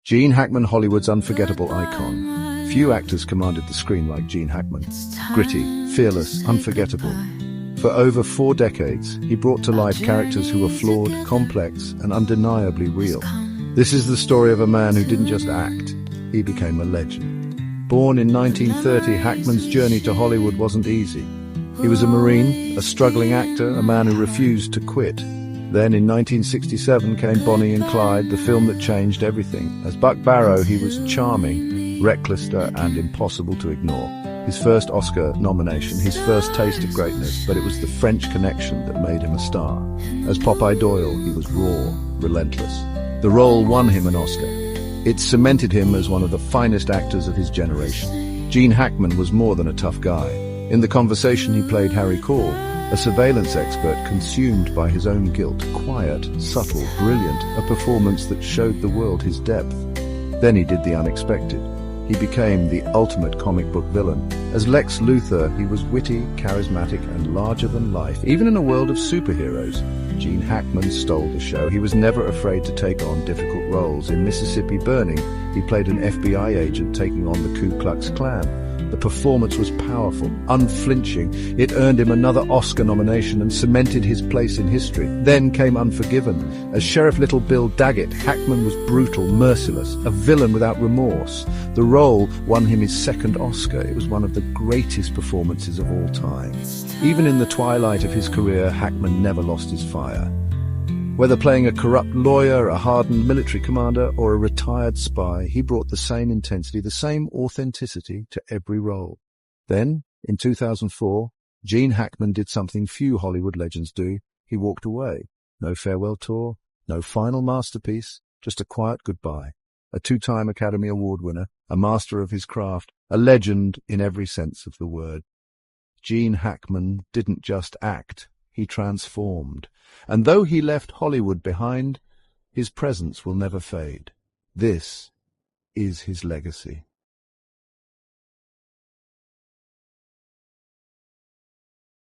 Gene Hackman, Hollywood's unforgettable icon. Few actors commanded the screen like Gene Hackman. Gritty, fearless, unforgettable. For over 4 decades, he brought to life characters who were flawed, complex, and undeniably real. This is the story of a man who didn't just act, he became a legend. Born in 1930, Hackman's journey to Hollywood wasn't easy. He was a Marine, a struggling actor, a man who refused to quit. Then in 1967 came Bonnie and Clyde, the film that changed everything. As Buck Barrow, he was charming, reckless, and impossible to ignore. His first Oscar nomination, his first taste of greatness, but it was the French Connection that made him a star. As Popeye Doyle, he was raw, relentless. The role won him an Oscar. It cemented him as one of the finest actors of his generation. Gene Hackman was more than a tough guy. In The Conversation, he played Harry Call, a surveillance expert consumed by his own guilt, quiet, subtle, brilliant, a performance that showed the world his depth. Then he did the unexpected. He became the ultimate comic book villain. As Lex Luthor, he was witty, charismatic, and larger than life. Even in a world of superheroes, Gene Hackman stole the show. He was never afraid to take on difficult roles. In Mississippi Burning, he played an FBI agent taking on the Ku Klux Klan. The performance was powerful, unflinching. It earned him another Oscar nomination and cemented his place in history. Then came Unforgiven. As Sheriff Little Bill Daggett, Hackman was brutal, merciless, a villain without remorse. The role won him his second Oscar. It was one of the greatest performances of all time. Even in the twilight of his career, Hackman never lost his fire. Whether playing a corrupt lawyer, a hardened military commander, or a retired spy, he brought the same intensity, the same authenticity to every role. Then, in 2004, Gene Hackman did something few Hollywood legends do. He walked away. No farewell tour, no final masterpiece, just a quiet goodbye. A 2-time Academy Award winner, a master of his craft, a legend in every sense of the word. Gene Hackman didn't just act. He transformed. And though he left Hollywood behind, his presence will never fade. This is his legacy.